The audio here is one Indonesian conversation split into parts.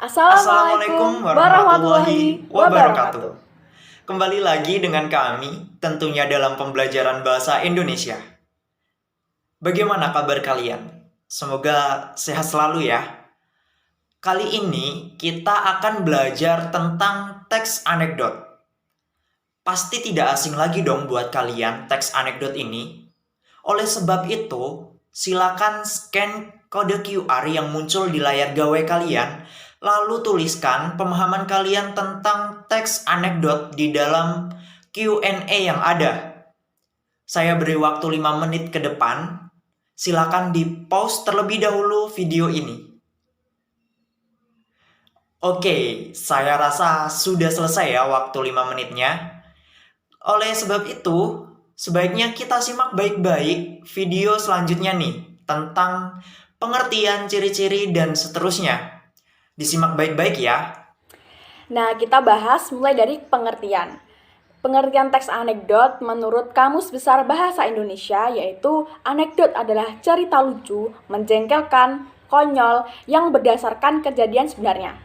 Assalamualaikum Assalamualaikum warahmatullahi warahmatullahi wabarakatuh. wabarakatuh. Kembali lagi dengan kami, tentunya dalam pembelajaran bahasa Indonesia. Bagaimana kabar kalian? Semoga sehat selalu ya. Kali ini kita akan belajar tentang teks anekdot. Pasti tidak asing lagi dong buat kalian teks anekdot ini. Oleh sebab itu, silakan scan kode QR yang muncul di layar gawai kalian, lalu tuliskan pemahaman kalian tentang teks anekdot di dalam Q&A yang ada. Saya beri waktu 5 menit ke depan, silakan di-pause terlebih dahulu video ini. Oke, saya rasa sudah selesai ya waktu 5 menitnya. Oleh sebab itu, sebaiknya kita simak baik-baik video selanjutnya nih tentang pengertian, ciri-ciri, dan seterusnya. Disimak baik-baik ya. Nah, kita bahas mulai dari pengertian. Pengertian teks anekdot menurut Kamus Besar Bahasa Indonesia yaitu anekdot adalah cerita lucu, menjengkelkan, konyol yang berdasarkan kejadian sebenarnya.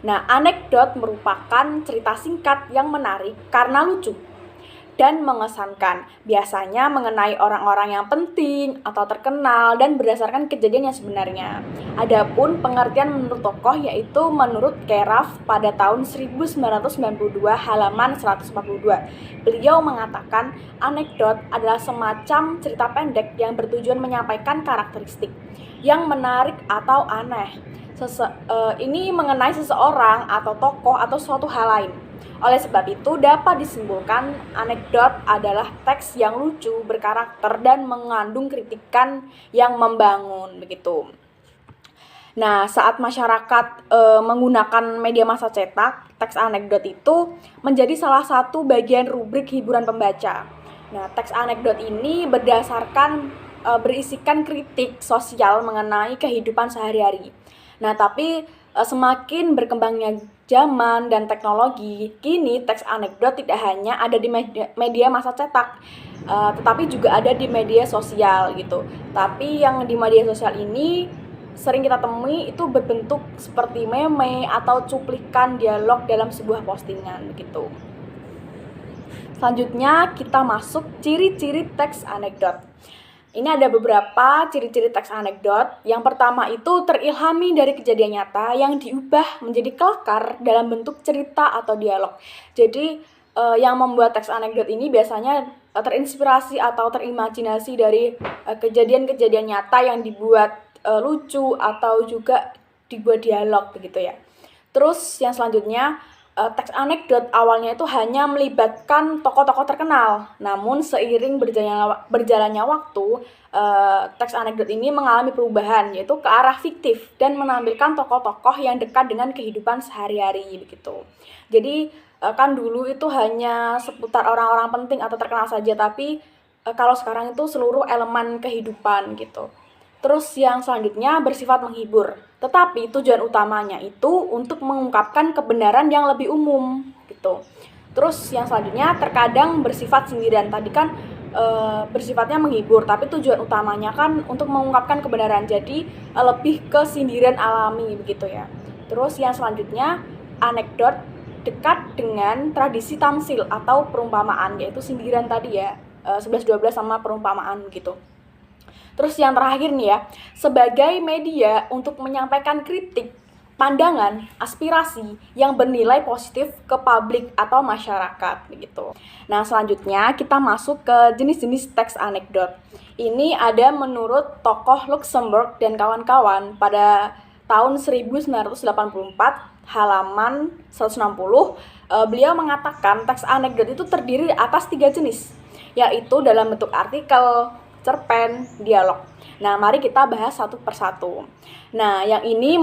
Nah, anekdot merupakan cerita singkat yang menarik karena lucu dan mengesankan, biasanya mengenai orang-orang yang penting atau terkenal dan berdasarkan kejadian yang sebenarnya. Adapun pengertian menurut tokoh yaitu menurut Keraf pada tahun 1992 halaman 142. Beliau mengatakan anekdot adalah semacam cerita pendek yang bertujuan menyampaikan karakteristik yang menarik atau aneh. Ini mengenai seseorang atau tokoh atau suatu hal lain. Oleh sebab itu, dapat disimpulkan anekdot adalah teks yang lucu, berkarakter, dan mengandung kritikan yang membangun, begitu. Nah, saat masyarakat menggunakan media massa cetak, teks anekdot itu menjadi salah satu bagian rubrik hiburan pembaca. Nah, teks anekdot ini berisikan kritik sosial mengenai kehidupan sehari-hari. Nah, tapi semakin berkembangnya zaman dan teknologi, kini teks anekdot tidak hanya ada di media massa cetak, tetapi juga ada di media sosial gitu. Tapi yang di media sosial ini sering kita temui itu berbentuk seperti meme atau cuplikan dialog dalam sebuah postingan begitu. Selanjutnya kita masuk ciri-ciri teks anekdot. Ini ada beberapa ciri-ciri teks anekdot. Yang pertama itu terilhami dari kejadian nyata yang diubah menjadi kelakar dalam bentuk cerita atau dialog. Jadi yang membuat teks anekdot ini biasanya terinspirasi atau terimajinasi dari kejadian-kejadian nyata yang dibuat lucu atau juga dibuat dialog begitu ya. Terus yang selanjutnya, teks anekdot awalnya itu hanya melibatkan tokoh-tokoh terkenal. Namun seiring berjalannya waktu, teks anekdot ini mengalami perubahan yaitu ke arah fiktif dan menampilkan tokoh-tokoh yang dekat dengan kehidupan sehari-hari begitu. Jadi kan dulu itu hanya seputar orang-orang penting atau terkenal saja, tapi kalau sekarang itu seluruh elemen kehidupan gitu. Terus yang selanjutnya bersifat menghibur, tetapi tujuan utamanya itu untuk mengungkapkan kebenaran yang lebih umum gitu. Terus yang selanjutnya terkadang bersifat sindiran. Tadi kan bersifatnya menghibur, tapi tujuan utamanya kan untuk mengungkapkan kebenaran. Jadi lebih ke sindiran alami begitu ya. Terus yang selanjutnya anekdot dekat dengan tradisi tamsil atau perumpamaan, yaitu sindiran tadi ya, 11-12 sama perumpamaan gitu. Terus yang terakhir nih ya, sebagai media untuk menyampaikan kritik, pandangan, aspirasi yang bernilai positif ke publik atau masyarakat begitu. Nah, selanjutnya kita masuk ke jenis-jenis teks anekdot. Ini ada menurut tokoh Luxembourg dan kawan-kawan pada tahun 1984 halaman 160. Beliau mengatakan teks anekdot itu terdiri atas 3 jenis, yaitu dalam bentuk artikel, cerpen, dialog. Nah, mari kita bahas satu persatu. Nah, yang ini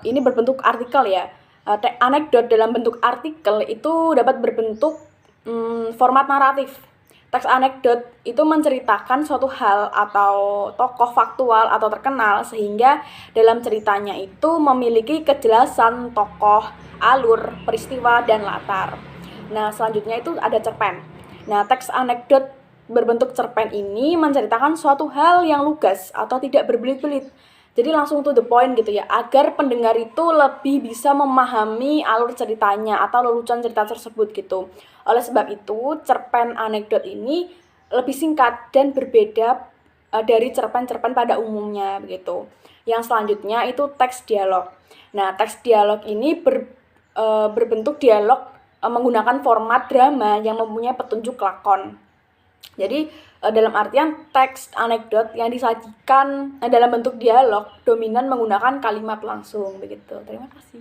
ini berbentuk artikel ya. Anekdot dalam bentuk artikel itu dapat berbentuk format naratif. Teks anekdot itu menceritakan suatu hal atau tokoh faktual atau terkenal sehingga dalam ceritanya itu memiliki kejelasan tokoh, alur, peristiwa, dan latar. Nah, selanjutnya itu ada cerpen. Nah, teks anekdot berbentuk cerpen ini menceritakan suatu hal yang lugas atau tidak berbelit-belit. Jadi langsung to the point gitu ya, agar pendengar itu lebih bisa memahami alur ceritanya atau lelucon cerita tersebut gitu. Oleh sebab itu, cerpen anekdot ini lebih singkat dan berbeda dari cerpen-cerpen pada umumnya begitu. Yang selanjutnya itu teks dialog. Nah, teks dialog ini berbentuk dialog menggunakan format drama yang mempunyai petunjuk lakon. Jadi dalam artian teks anekdot yang disajikan dalam bentuk dialog dominan menggunakan kalimat langsung begitu. Terima kasih.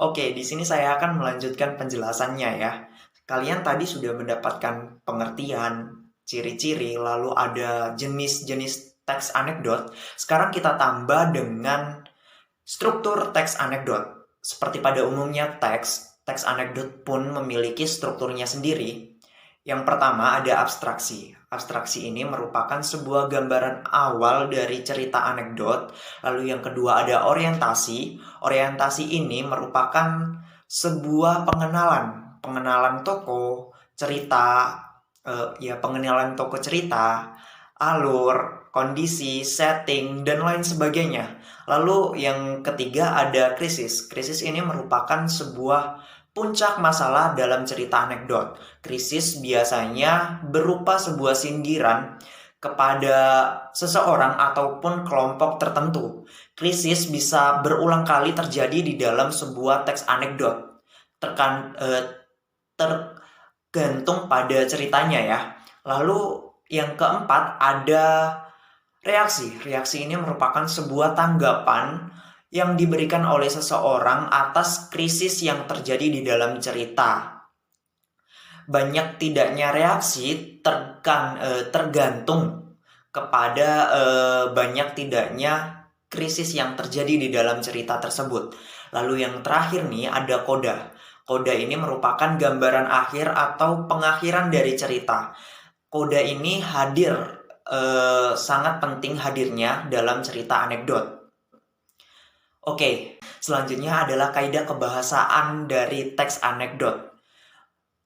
Oke, di sini saya akan melanjutkan penjelasannya ya. Kalian tadi sudah mendapatkan pengertian, ciri-ciri, lalu ada jenis-jenis teks anekdot. Sekarang kita tambah dengan struktur teks anekdot. Seperti pada umumnya teks anekdot pun memiliki strukturnya sendiri. Yang pertama ada abstraksi. Abstraksi ini merupakan sebuah gambaran awal dari cerita anekdot. Lalu yang kedua ada orientasi. Orientasi ini merupakan sebuah pengenalan tokoh, cerita, pengenalan tokoh cerita, alur, kondisi, setting, dan lain sebagainya. Lalu yang ketiga ada krisis. Krisis ini merupakan sebuah puncak masalah dalam cerita anekdot. Krisis biasanya berupa sebuah sindiran kepada seseorang ataupun kelompok tertentu. Krisis bisa berulang kali terjadi di dalam sebuah teks anekdot. Tergantung pada ceritanya ya. Lalu yang keempat ada reaksi. Reaksi ini merupakan sebuah tanggapan yang diberikan oleh seseorang atas krisis yang terjadi di dalam cerita. Banyak tidaknya reaksi tergantung kepada banyak tidaknya krisis yang terjadi di dalam cerita tersebut. Lalu yang terakhir nih ada koda. Koda ini merupakan gambaran akhir atau pengakhiran dari cerita. Koda ini hadir, sangat penting hadirnya dalam cerita anekdot. Oke, selanjutnya adalah kaidah kebahasaan dari teks anekdot.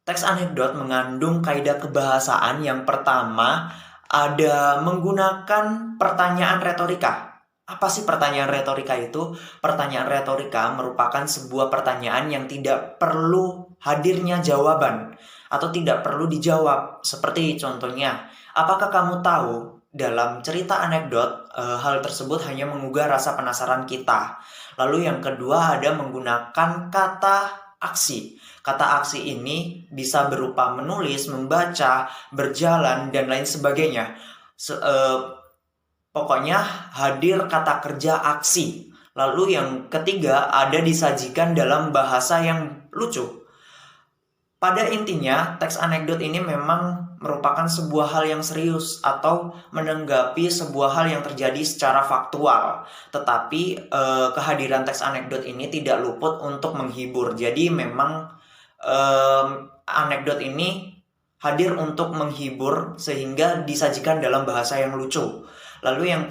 Teks anekdot mengandung kaidah kebahasaan. Yang pertama ada menggunakan pertanyaan retorika. Apa sih pertanyaan retorika itu? Pertanyaan retorika merupakan sebuah pertanyaan yang tidak perlu hadirnya jawaban atau tidak perlu dijawab. Seperti contohnya, apakah kamu tahu? Dalam cerita anekdot, hal tersebut hanya menggugah rasa penasaran kita. Lalu yang kedua ada menggunakan kata aksi. Kata aksi ini bisa berupa menulis, membaca, berjalan, dan lain sebagainya. Pokoknya hadir kata kerja aksi. Lalu yang ketiga ada disajikan dalam bahasa yang lucu. Pada intinya, teks anekdot ini memang merupakan sebuah hal yang serius atau menanggapi sebuah hal yang terjadi secara faktual. Tetapi kehadiran teks anekdot ini tidak luput untuk menghibur. Jadi memang anekdot ini hadir untuk menghibur sehingga disajikan dalam bahasa yang lucu. Lalu yang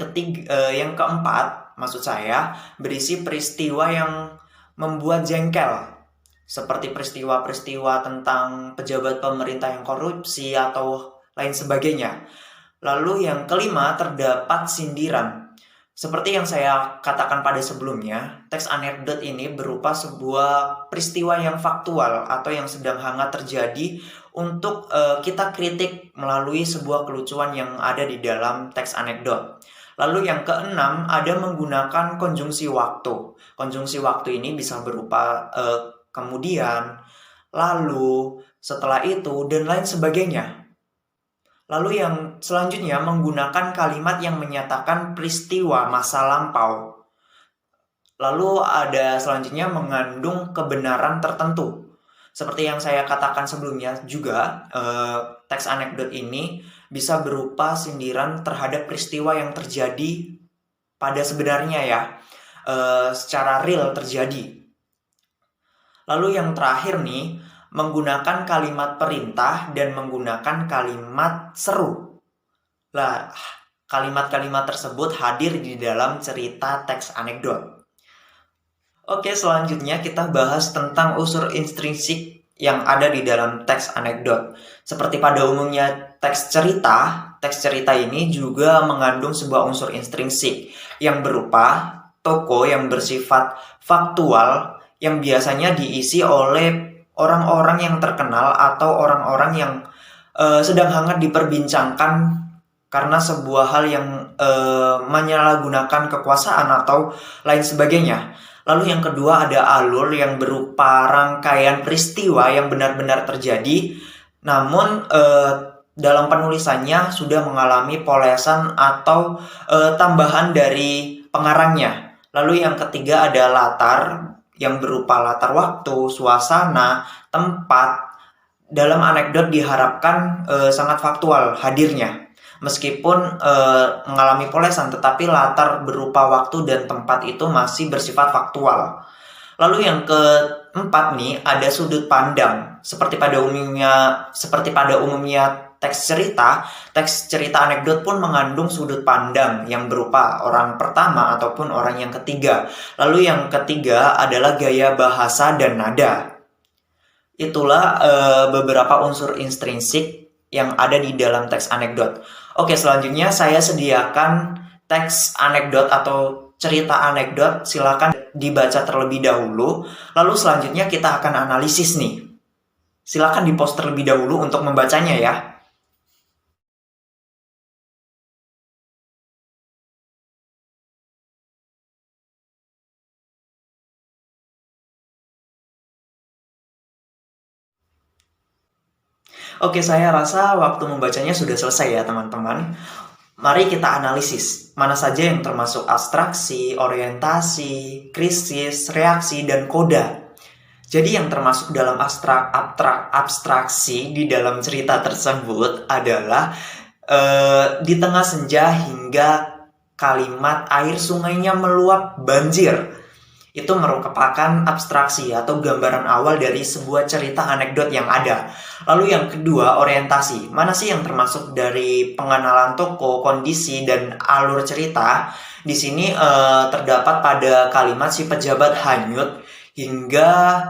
keempat, maksud saya, berisi peristiwa yang membuat jengkel. Seperti peristiwa-peristiwa tentang pejabat pemerintah yang korupsi atau lain sebagainya. Lalu yang kelima terdapat sindiran. Seperti yang saya katakan pada sebelumnya, teks anekdot ini berupa sebuah peristiwa yang faktual atau yang sedang hangat terjadi untuk kita kritik melalui sebuah kelucuan yang ada di dalam teks anekdot. Lalu yang keenam ada menggunakan konjungsi waktu. Konjungsi waktu ini bisa berupa kemudian, lalu, setelah itu, dan lain sebagainya. Lalu yang selanjutnya menggunakan kalimat yang menyatakan peristiwa masa lampau. Lalu ada selanjutnya mengandung kebenaran tertentu. Seperti yang saya katakan sebelumnya juga, teks anekdot ini bisa berupa sindiran terhadap peristiwa yang terjadi pada sebenarnya ya, secara real terjadi. Lalu yang terakhir nih, menggunakan kalimat perintah dan menggunakan kalimat seru. Lah, kalimat-kalimat tersebut hadir di dalam cerita teks anekdot. Oke, selanjutnya kita bahas tentang unsur intrinsik yang ada di dalam teks anekdot. Seperti pada umumnya teks cerita ini juga mengandung sebuah unsur intrinsik yang berupa tokoh yang bersifat faktual yang biasanya diisi oleh orang-orang yang terkenal atau orang-orang yang sedang hangat diperbincangkan karena sebuah hal yang menyalahgunakan kekuasaan atau lain sebagainya. Lalu yang kedua ada alur yang berupa rangkaian peristiwa yang benar-benar terjadi, namun dalam penulisannya sudah mengalami polesan atau tambahan dari pengarangnya. Lalu yang ketiga ada latar yang berupa latar waktu, suasana, tempat. Dalam anekdot diharapkan sangat faktual hadirnya. Meskipun mengalami polesan, tetapi latar berupa waktu dan tempat itu masih bersifat faktual. Lalu yang keempat nih, ada sudut pandang. Seperti pada umumnya teks cerita anekdot pun mengandung sudut pandang yang berupa orang pertama ataupun orang yang ketiga. Lalu yang ketiga adalah gaya bahasa dan nada. Itulah beberapa unsur intrinsik yang ada di dalam teks anekdot. Oke, selanjutnya saya sediakan teks anekdot atau cerita anekdot. Silakan dibaca terlebih dahulu. Lalu selanjutnya kita akan analisis nih. Silakan di-pause terlebih dahulu untuk membacanya ya. Oke, saya rasa waktu membacanya sudah selesai ya teman-teman. Mari kita analisis mana saja yang termasuk abstraksi, orientasi, krisis, reaksi, dan koda. Jadi yang termasuk dalam abstraksi di dalam cerita tersebut adalah di tengah senja hingga kalimat air sungainya meluap banjir. Itu merupakan abstraksi atau gambaran awal dari sebuah cerita anekdot yang ada. Lalu yang kedua, orientasi. Mana sih yang termasuk dari pengenalan tokoh, kondisi, dan alur cerita? Di sini terdapat pada kalimat si pejabat hanyut hingga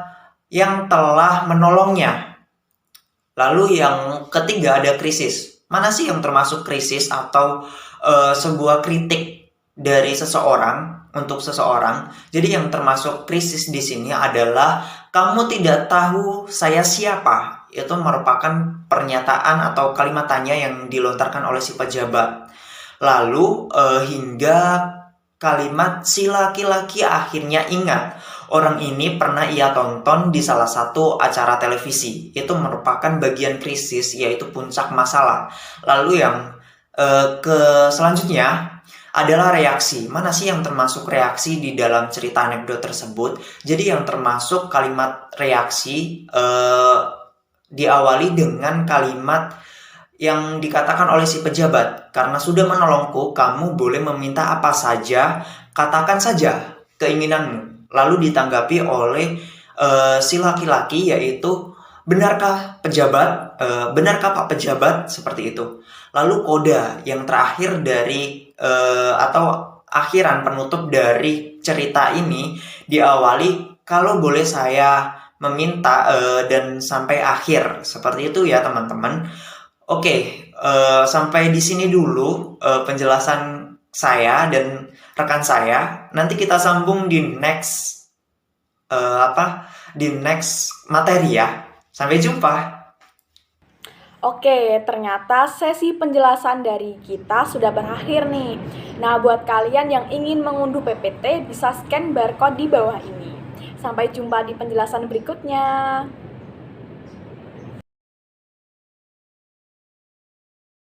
yang telah menolongnya. Lalu yang ketiga ada krisis. Mana sih yang termasuk krisis atau sebuah kritik dari seseorang untuk seseorang? Jadi yang termasuk krisis di sini adalah kamu tidak tahu saya siapa. Itu merupakan pernyataan atau kalimat tanya yang dilontarkan oleh si pejabat. Lalu hingga kalimat si laki-laki akhirnya ingat orang ini pernah ia tonton di salah satu acara televisi. Itu merupakan bagian krisis, yaitu puncak masalah. Lalu yang selanjutnya adalah reaksi. Mana sih yang termasuk reaksi di dalam cerita anekdot tersebut? Jadi yang termasuk kalimat reaksi diawali dengan kalimat yang dikatakan oleh si pejabat. Karena sudah menolongku, kamu boleh meminta apa saja, katakan saja keinginanmu. Lalu ditanggapi oleh si laki-laki, yaitu benarkah pejabat? Benarkah Pak Pejabat? Seperti itu. Lalu koda yang terakhir dari atau akhiran penutup dari cerita ini diawali kalau boleh saya meminta dan sampai akhir. Seperti itu ya teman-teman. Oke, sampai di sini dulu penjelasan saya dan rekan saya. Nanti kita sambung di next materi ya. Sampai jumpa. Oke, ternyata sesi penjelasan dari kita sudah berakhir nih. Nah, buat kalian yang ingin mengunduh PPT bisa scan barcode di bawah ini. Sampai jumpa di penjelasan berikutnya.